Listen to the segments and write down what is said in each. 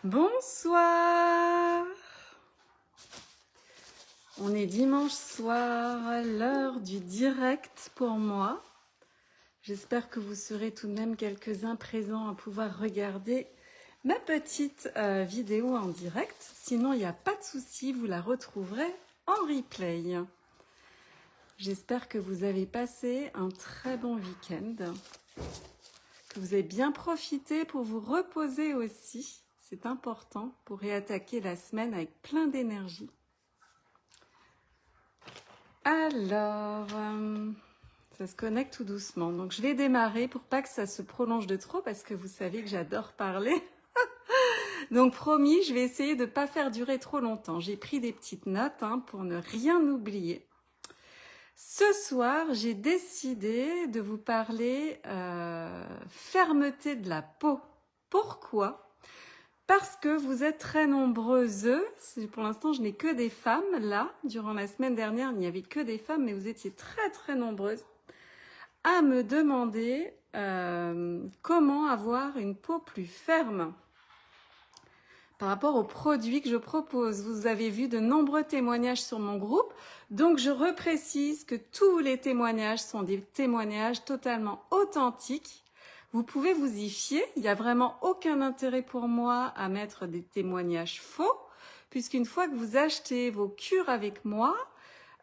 Bonsoir. On est dimanche soir, l'heure du direct pour moi. J'espère que vous serez tout de même quelques-uns présents à pouvoir regarder ma petite vidéo en direct. Sinon, il n'y a pas de souci, vous la retrouverez en replay. J'espère que vous avez passé un très bon week-end, que vous avez bien profité pour vous reposer aussi. C'est important pour réattaquer la semaine avec plein d'énergie. Alors, ça se connecte tout doucement. Donc, je vais démarrer pour pas que ça se prolonge de trop parce que vous savez que j'adore parler. Donc, promis, je vais essayer de ne pas faire durer trop longtemps. J'ai pris des petites notes pour ne rien oublier. Ce soir, j'ai décidé de vous parler fermeté de la peau. Pourquoi ? Parce que vous êtes très nombreuses. Pour l'instant, je n'ai que des femmes là. Durant la semaine dernière, il n'y avait que des femmes, mais vous étiez très très nombreuses à me demander comment avoir une peau plus ferme par rapport aux produits que je propose. Vous avez vu de nombreux témoignages sur mon groupe, donc je reprécise que tous les témoignages sont des témoignages totalement authentiques. Vous pouvez vous y fier, il n'y a vraiment aucun intérêt pour moi à mettre des témoignages faux, puisqu'une fois que vous achetez vos cures avec moi,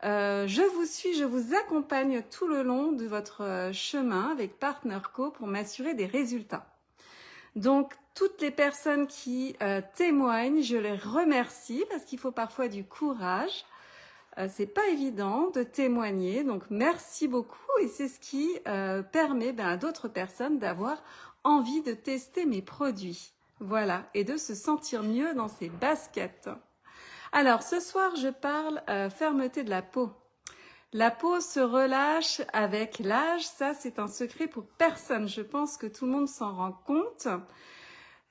je vous suis, je vous accompagne tout le long de votre chemin avec Partner Co pour m'assurer des résultats. Donc, toutes les personnes qui témoignent, je les remercie parce qu'il faut parfois du courage. C'est pas évident de témoigner, donc merci beaucoup et c'est ce qui permet à d'autres personnes d'avoir envie de tester mes produits. Voilà, et de se sentir mieux dans ses baskets. Alors, ce soir, je parle fermeté de la peau. La peau se relâche avec l'âge, ça c'est un secret pour personne, je pense que tout le monde s'en rend compte.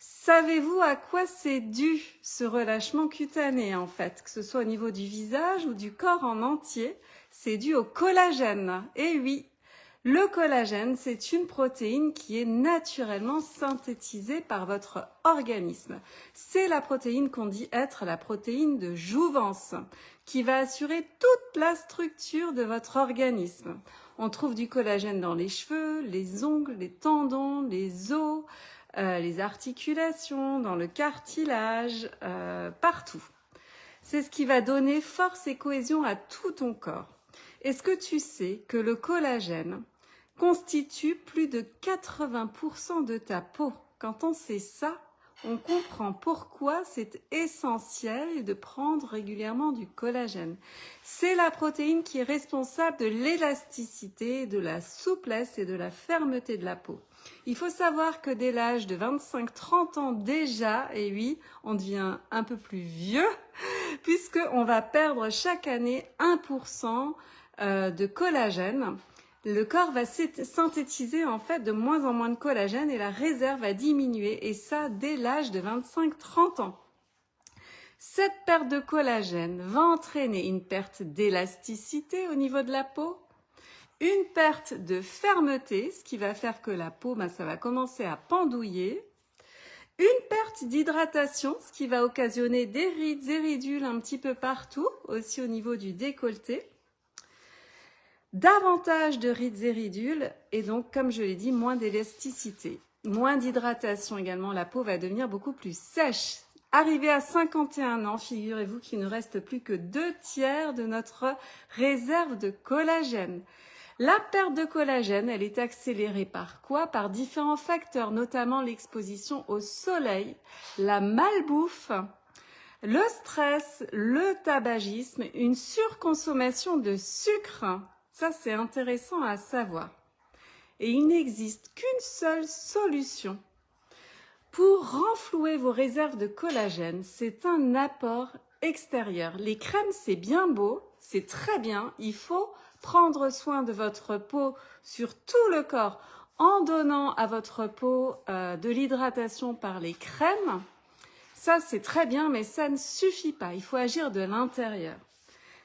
Savez-vous à quoi c'est dû ce relâchement cutané en fait, que ce soit au niveau du visage ou du corps en entier? C'est dû au collagène. Et oui, le collagène, c'est une protéine qui est naturellement synthétisée par votre organisme. C'est la protéine qu'on dit être la protéine de jouvence, qui va assurer toute la structure de votre organisme. On trouve du collagène dans les cheveux, les ongles, les tendons, les os, les articulations, dans le cartilage, partout. C'est ce qui va donner force et cohésion à tout ton corps. Est-ce que tu sais que le collagène constitue plus de 80% de ta peau? Quand on sait ça, on comprend pourquoi c'est essentiel de prendre régulièrement du collagène. C'est la protéine qui est responsable de l'élasticité, de la souplesse et de la fermeté de la peau. Il faut savoir que dès l'âge de 25-30 ans déjà, et oui, on devient un peu plus vieux, puisqu'on va perdre chaque année 1% de collagène. Le corps va synthétiser en fait de moins en moins de collagène et la réserve va diminuer, et ça dès l'âge de 25-30 ans. Cette perte de collagène va entraîner une perte d'élasticité au niveau de la peau, une perte de fermeté, ce qui va faire que la peau, ça va commencer à pendouiller, une perte d'hydratation, ce qui va occasionner des rides et ridules un petit peu partout, aussi au niveau du décolleté, davantage de rides et ridules et donc, comme je l'ai dit, moins d'élasticité, moins d'hydratation également, la peau va devenir beaucoup plus sèche. Arrivé à 51 ans, figurez-vous qu'il ne reste plus que 2/3 de notre réserve de collagène. La perte de collagène, elle est accélérée par quoi? Par différents facteurs, notamment l'exposition au soleil, la malbouffe, le stress, le tabagisme, une surconsommation de sucre. Ça, c'est intéressant à savoir. Et il n'existe qu'une seule solution pour renflouer vos réserves de collagène, c'est un apport extérieur. Les crèmes, c'est bien beau, c'est très bien, il faut prendre soin de votre peau sur tout le corps en donnant à votre peau de l'hydratation par les crèmes. Ça, c'est très bien, mais ça ne suffit pas. Il faut agir de l'intérieur.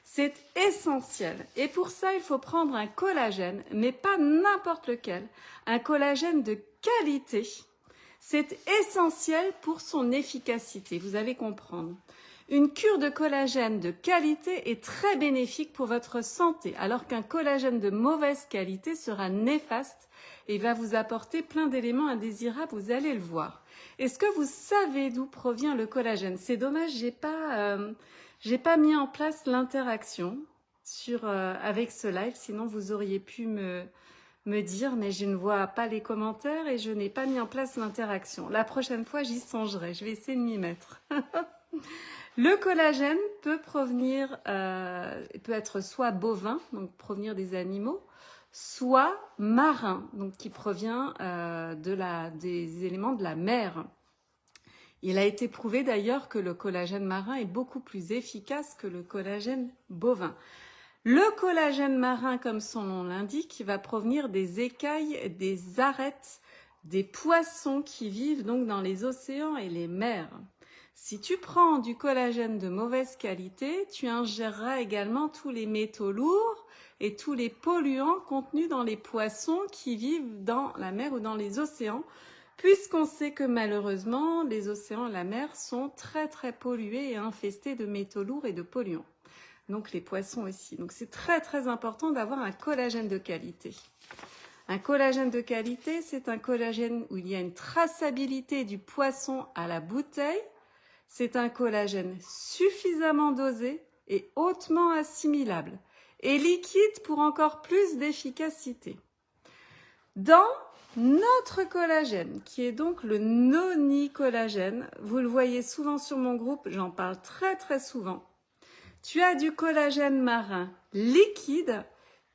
C'est essentiel. Et pour ça, il faut prendre un collagène, mais pas n'importe lequel. Un collagène de qualité. C'est essentiel pour son efficacité, vous allez comprendre. Une cure de collagène de qualité est très bénéfique pour votre santé, alors qu'un collagène de mauvaise qualité sera néfaste et va vous apporter plein d'éléments indésirables, vous allez le voir. Est-ce que vous savez d'où provient le collagène? C'est dommage, j'ai pas mis en place l'interaction avec ce live, sinon vous auriez pu me dire, mais je ne vois pas les commentaires et je n'ai pas mis en place l'interaction. La prochaine fois, j'y songerai, je vais essayer de m'y mettre. Le collagène peut peut être soit bovin, donc provenir des animaux, soit marin, donc qui provient des éléments de la mer. Il a été prouvé d'ailleurs que le collagène marin est beaucoup plus efficace que le collagène bovin. Le collagène marin, comme son nom l'indique, va provenir des écailles, des arêtes, des poissons qui vivent donc dans les océans et les mers. Si tu prends du collagène de mauvaise qualité, tu ingéreras également tous les métaux lourds et tous les polluants contenus dans les poissons qui vivent dans la mer ou dans les océans, puisqu'on sait que malheureusement, les océans et la mer sont très très pollués et infestés de métaux lourds et de polluants. Donc les poissons aussi. Donc c'est très très important d'avoir un collagène de qualité. Un collagène de qualité, c'est un collagène où il y a une traçabilité du poisson à la bouteille. C'est un collagène suffisamment dosé et hautement assimilable et liquide pour encore plus d'efficacité. Dans notre collagène, qui est donc le noni-collagène, vous le voyez souvent sur mon groupe, j'en parle très très souvent. Tu as du collagène marin liquide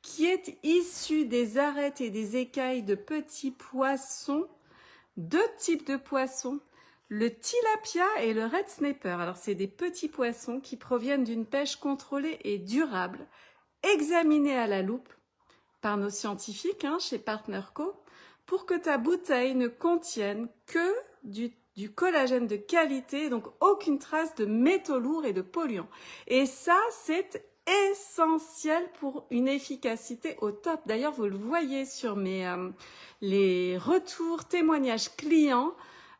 qui est issu des arêtes et des écailles de petits poissons, deux types de poissons, le tilapia et le red snapper. Alors c'est des petits poissons qui proviennent d'une pêche contrôlée et durable, examinée à la loupe par nos scientifiques chez Partner Co, pour que ta bouteille ne contienne que du collagène de qualité, donc aucune trace de métaux lourds et de polluants. Et ça, c'est essentiel pour une efficacité au top. D'ailleurs, vous le voyez sur les retours, témoignages clients.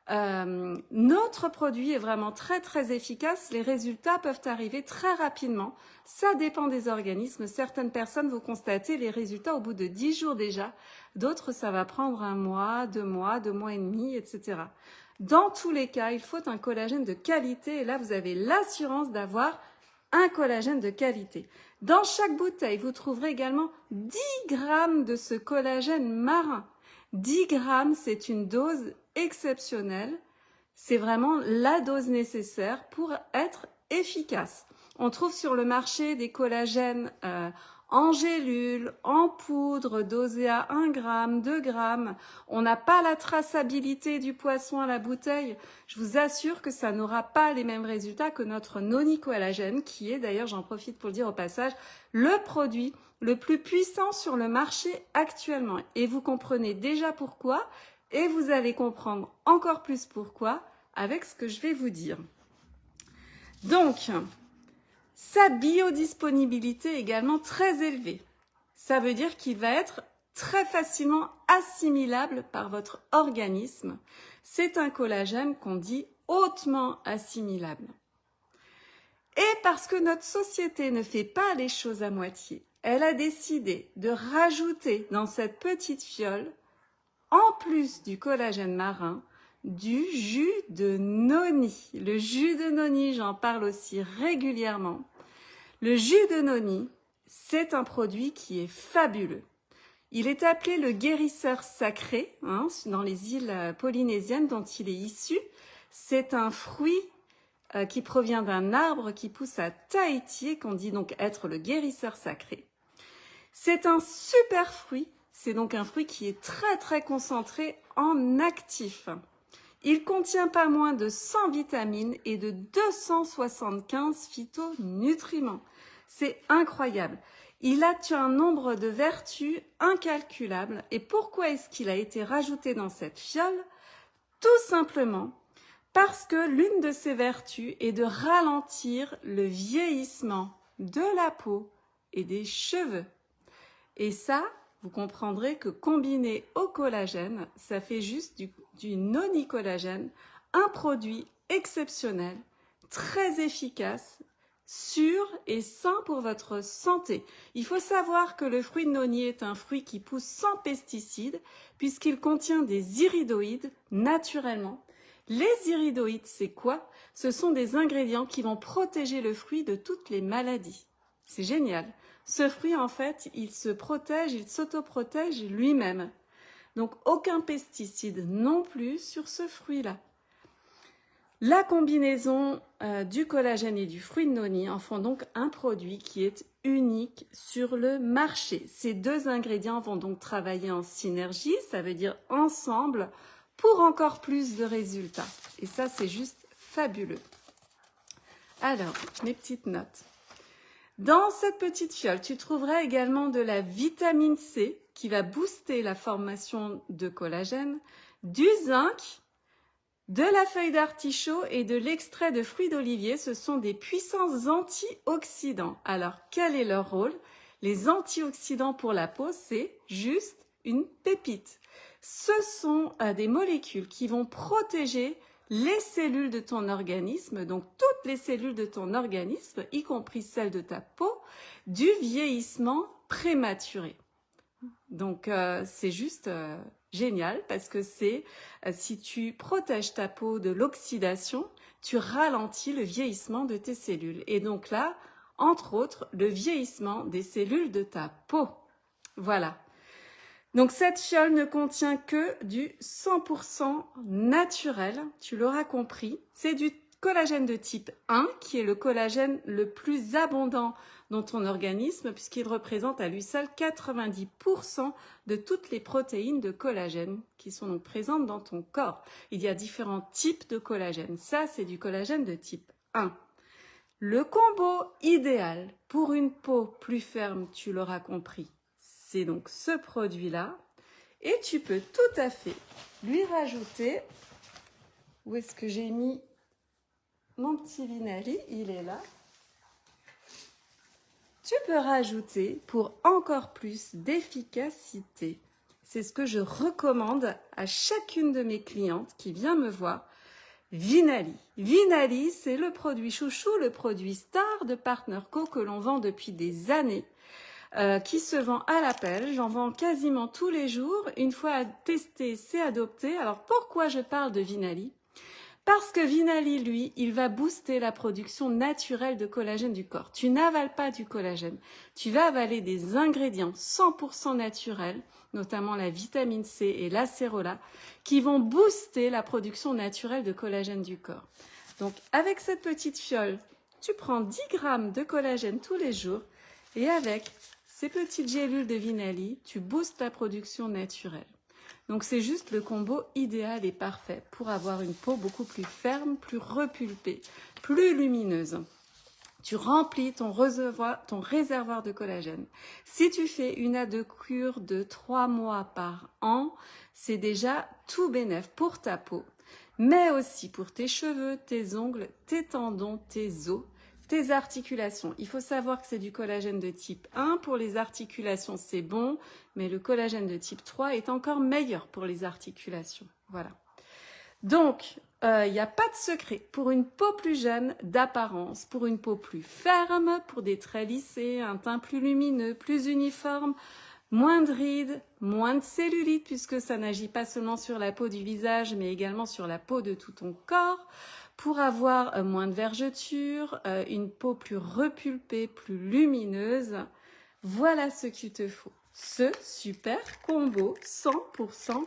Notre produit est vraiment très très efficace. Les résultats peuvent arriver très rapidement. Ça dépend des organismes. Certaines personnes vont constater les résultats au bout de 10 jours déjà. D'autres, ça va prendre 1 mois, 2 mois, 2 mois et demi, etc. Dans tous les cas, il faut un collagène de qualité. Et là, vous avez l'assurance d'avoir un collagène de qualité. Dans chaque bouteille, vous trouverez également 10 grammes de ce collagène marin. 10 grammes, c'est une dose exceptionnelle. C'est vraiment la dose nécessaire pour être efficace. On trouve sur le marché des collagènes en gélule, en poudre, dosés à 1 gramme, 2 grammes. On n'a pas la traçabilité du poisson à la bouteille. Je vous assure que ça n'aura pas les mêmes résultats que notre noni-collagène, qui est d'ailleurs, j'en profite pour le dire au passage, le produit le plus puissant sur le marché actuellement. Et vous comprenez déjà pourquoi, et vous allez comprendre encore plus pourquoi avec ce que je vais vous dire. Donc, sa biodisponibilité est également très élevée. Ça veut dire qu'il va être très facilement assimilable par votre organisme. C'est un collagène qu'on dit hautement assimilable. Et parce que notre société ne fait pas les choses à moitié, elle a décidé de rajouter dans cette petite fiole, en plus du collagène marin, du jus de noni. Le jus de noni, j'en parle aussi régulièrement. Le jus de noni, c'est un produit qui est fabuleux. Il est appelé le guérisseur sacré dans les îles polynésiennes dont il est issu. C'est un fruit qui provient d'un arbre qui pousse à Tahiti et qu'on dit donc être le guérisseur sacré. C'est un super fruit. C'est donc un fruit qui est très très concentré en actif. Il contient pas moins de 100 vitamines et de 275 phytonutriments. C'est incroyable. Il a un nombre de vertus incalculables. Et pourquoi est-ce qu'il a été rajouté dans cette fiole? Tout simplement parce que l'une de ses vertus est de ralentir le vieillissement de la peau et des cheveux. Et ça, vous comprendrez que combiné au collagène, ça fait juste du noni-collagène, un produit exceptionnel, très efficace, sûr et sain pour votre santé. Il faut savoir que le fruit de noni est un fruit qui pousse sans pesticides puisqu'il contient des iridoïdes naturellement. Les iridoïdes, c'est quoi? Ce sont des ingrédients qui vont protéger le fruit de toutes les maladies. C'est génial. Ce fruit, en fait, il se protège, il s'autoprotège lui-même. Donc, aucun pesticide non plus sur ce fruit-là. La combinaison du collagène et du fruit de noni en font donc un produit qui est unique sur le marché. Ces deux ingrédients vont donc travailler en synergie, ça veut dire ensemble, pour encore plus de résultats. Et ça, c'est juste fabuleux. Alors, mes petites notes. Dans cette petite fiole, tu trouveras également de la vitamine C qui va booster la formation de collagène, du zinc, de la feuille d'artichaut et de l'extrait de fruits d'olivier. Ce sont des puissants antioxydants. Alors, quel est leur rôle? Les antioxydants pour la peau, c'est juste une pépite. Ce sont des molécules qui vont protéger les cellules de ton organisme, donc toutes les cellules de ton organisme, y compris celles de ta peau, du vieillissement prématuré. Donc, c'est juste génial parce que c'est, si tu protèges ta peau de l'oxydation, tu ralentis le vieillissement de tes cellules. Et donc là, entre autres, le vieillissement des cellules de ta peau. Voilà. Donc cette fiole ne contient que du 100% naturel, tu l'auras compris. C'est du collagène de type 1 qui est le collagène le plus abondant dans ton organisme puisqu'il représente à lui seul 90% de toutes les protéines de collagène qui sont donc présentes dans ton corps. Il y a différents types de collagène. Ça, c'est du collagène de type 1. Le combo idéal pour une peau plus ferme, tu l'auras compris, c'est donc ce produit-là. Et tu peux tout à fait lui rajouter, où est-ce que j'ai mis mon petit Vinali? Il est là. Tu peux rajouter pour encore plus d'efficacité. C'est ce que je recommande à chacune de mes clientes qui vient me voir. Vinali. Vinali, c'est le produit chouchou, le produit star de Partner Co que l'on vend depuis des années. Qui se vend à l'appel. J'en vends quasiment tous les jours. Une fois testé, c'est adopté. Alors pourquoi je parle de Vinali? Parce que Vinali, lui, il va booster la production naturelle de collagène du corps. Tu n'avales pas du collagène. Tu vas avaler des ingrédients 100% naturels, notamment la vitamine C et l'acérola, qui vont booster la production naturelle de collagène du corps. Donc avec cette petite fiole, tu prends 10 grammes de collagène tous les jours et avec ces petites gélules de Vinali, tu boostes la production naturelle. Donc c'est juste le combo idéal et parfait pour avoir une peau beaucoup plus ferme, plus repulpée, plus lumineuse. Tu remplis ton réservoir de collagène. Si tu fais une à deux cures de 3 mois par an, c'est déjà tout bénef pour ta peau, mais aussi pour tes cheveux, tes ongles, tes tendons, tes os, tes articulations. Il faut savoir que c'est du collagène de type 1. Pour les articulations, c'est bon, mais le collagène de type 3 est encore meilleur pour les articulations. Voilà. Donc, il n'y a pas de secret. Pour une peau plus jeune d'apparence, pour une peau plus ferme, pour des traits lissés, un teint plus lumineux, plus uniforme, moins de rides, moins de cellulite, puisque ça n'agit pas seulement sur la peau du visage, mais également sur la peau de tout ton corps. Pour avoir moins de vergetures, une peau plus repulpée, plus lumineuse, voilà ce qu'il te faut. Ce super combo 100%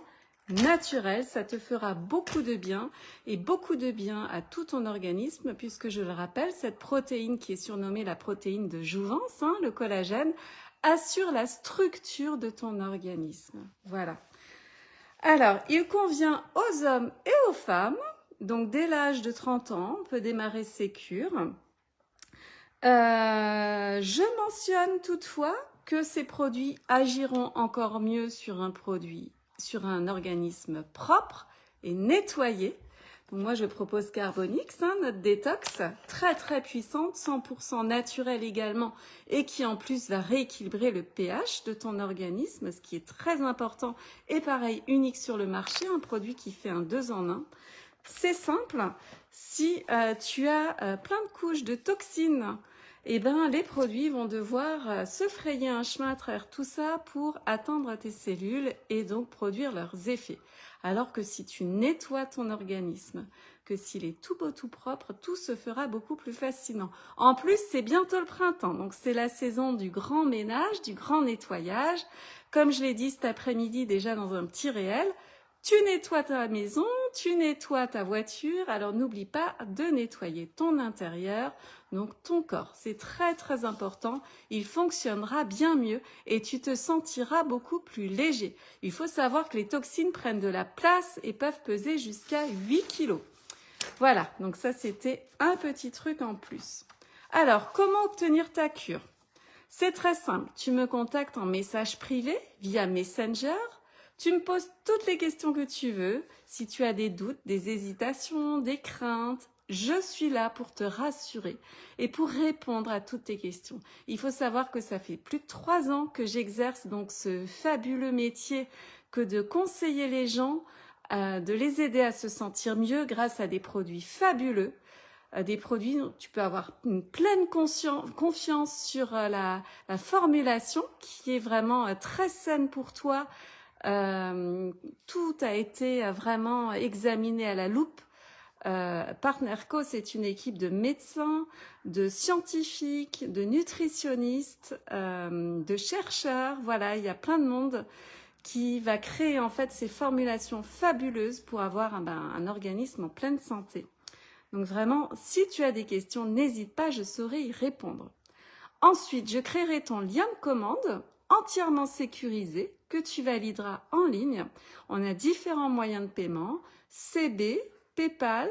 naturel, ça te fera beaucoup de bien et beaucoup de bien à tout ton organisme puisque je le rappelle, cette protéine qui est surnommée la protéine de jouvence, le collagène, assure la structure de ton organisme. Voilà. Alors, il convient aux hommes et aux femmes. Donc, dès l'âge de 30 ans, on peut démarrer ces cures. Je mentionne toutefois que ces produits agiront encore mieux sur un organisme propre et nettoyé. Donc moi, je propose Carbonix, hein, notre détox, très très puissante, 100% naturelle également, et qui en plus va rééquilibrer le pH de ton organisme, ce qui est très important, et pareil, unique sur le marché, un produit qui fait un 2 en 1. C'est simple, si tu as plein de couches de toxines, eh ben, les produits vont devoir se frayer un chemin à travers tout ça pour atteindre tes cellules et donc produire leurs effets. Alors que si tu nettoies ton organisme, que s'il est tout beau, tout propre, tout se fera beaucoup plus facilement. En plus, c'est bientôt le printemps, donc c'est la saison du grand ménage, du grand nettoyage. Comme je l'ai dit cet après-midi déjà dans un petit réel, tu nettoies ta maison, tu nettoies ta voiture, alors n'oublie pas de nettoyer ton intérieur, donc ton corps. C'est très très important, il fonctionnera bien mieux et tu te sentiras beaucoup plus léger. Il faut savoir que les toxines prennent de la place et peuvent peser jusqu'à 8 kilos. Voilà, donc ça c'était un petit truc en plus. Alors, comment obtenir ta cure? C'est très simple, tu me contactes en message privé via Messenger. Tu me poses toutes les questions que tu veux. Si tu as des doutes, des hésitations, des craintes, je suis là pour te rassurer et pour répondre à toutes tes questions. Il faut savoir que ça fait plus de 3 ans que j'exerce donc ce fabuleux métier que de conseiller les gens, de les aider à se sentir mieux grâce à des produits fabuleux. Des produits dont tu peux avoir une pleine confiance sur la formulation qui est vraiment très saine pour toi. Tout a été vraiment examiné à la loupe. Partnerco, c'est une équipe de médecins, de scientifiques, de nutritionnistes, de chercheurs. Voilà, il y a plein de monde qui va créer en fait ces formulations fabuleuses pour avoir un organisme en pleine santé. Donc vraiment, si tu as des questions, n'hésite pas, je saurai y répondre. Ensuite, je créerai ton lien de commande entièrement sécurisé que tu valideras en ligne. On a différents moyens de paiement, CB, PayPal,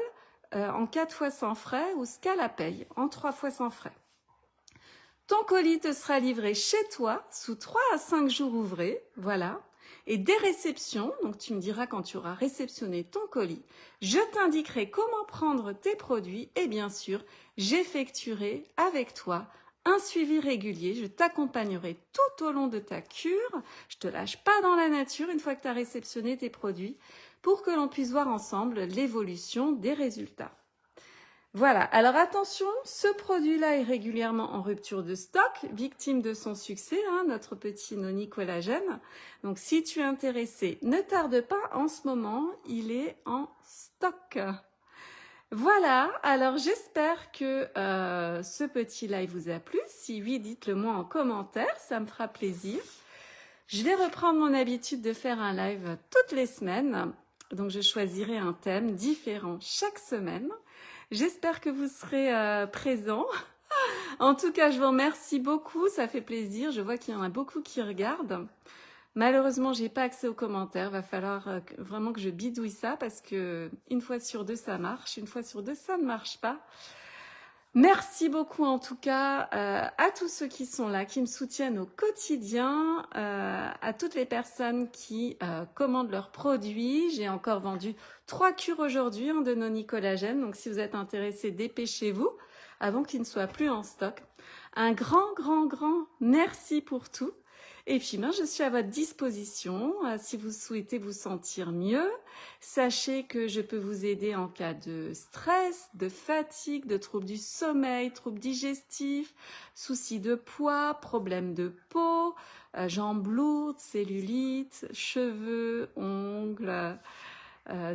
en 4 fois sans frais ou Scalapay en 3 fois sans frais. Ton colis te sera livré chez toi sous 3 à 5 jours ouvrés, voilà. Et des réceptions, donc tu me diras quand tu auras réceptionné ton colis, je t'indiquerai comment prendre tes produits et bien sûr, j'effectuerai avec toi un suivi régulier, je t'accompagnerai tout au long de ta cure, je te lâche pas dans la nature une fois que tu as réceptionné tes produits pour que l'on puisse voir ensemble l'évolution des résultats. Voilà, alors attention, ce produit-là est régulièrement en rupture de stock, victime de son succès, hein, notre petit noni collagène. Donc si tu es intéressé, ne tarde pas, en ce moment, il est en stock. Voilà, alors j'espère que ce petit live vous a plu. Si oui, dites-le moi en commentaire, ça me fera plaisir. Je vais reprendre mon habitude de faire un live toutes les semaines. Donc je choisirai un thème différent chaque semaine. J'espère que vous serez présents. En tout cas, je vous remercie beaucoup, ça fait plaisir. Je vois qu'il y en a beaucoup qui regardent. Malheureusement, j'ai pas accès aux commentaires. Va falloir vraiment que je bidouille ça parce que une fois sur deux, ça marche. Une fois sur deux, ça ne marche pas. Merci beaucoup en tout cas à tous ceux qui sont là, qui me soutiennent au quotidien, à toutes les personnes qui commandent leurs produits. J'ai encore vendu 3 cures aujourd'hui de noni collagène, donc si vous êtes intéressés, dépêchez-vous avant qu'il ne soit plus en stock. Un grand merci pour tout. Et puis, je suis à votre disposition si vous souhaitez vous sentir mieux. Sachez que je peux vous aider en cas de stress, de fatigue, de troubles du sommeil, troubles digestifs, soucis de poids, problèmes de peau, jambes lourdes, cellulite, cheveux, ongles,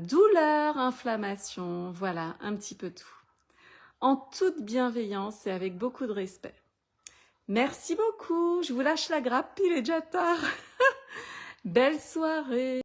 douleurs, inflammation, voilà, un petit peu tout. En toute bienveillance et avec beaucoup de respect. Merci beaucoup, je vous lâche la grappe, il est déjà tard. Belle soirée.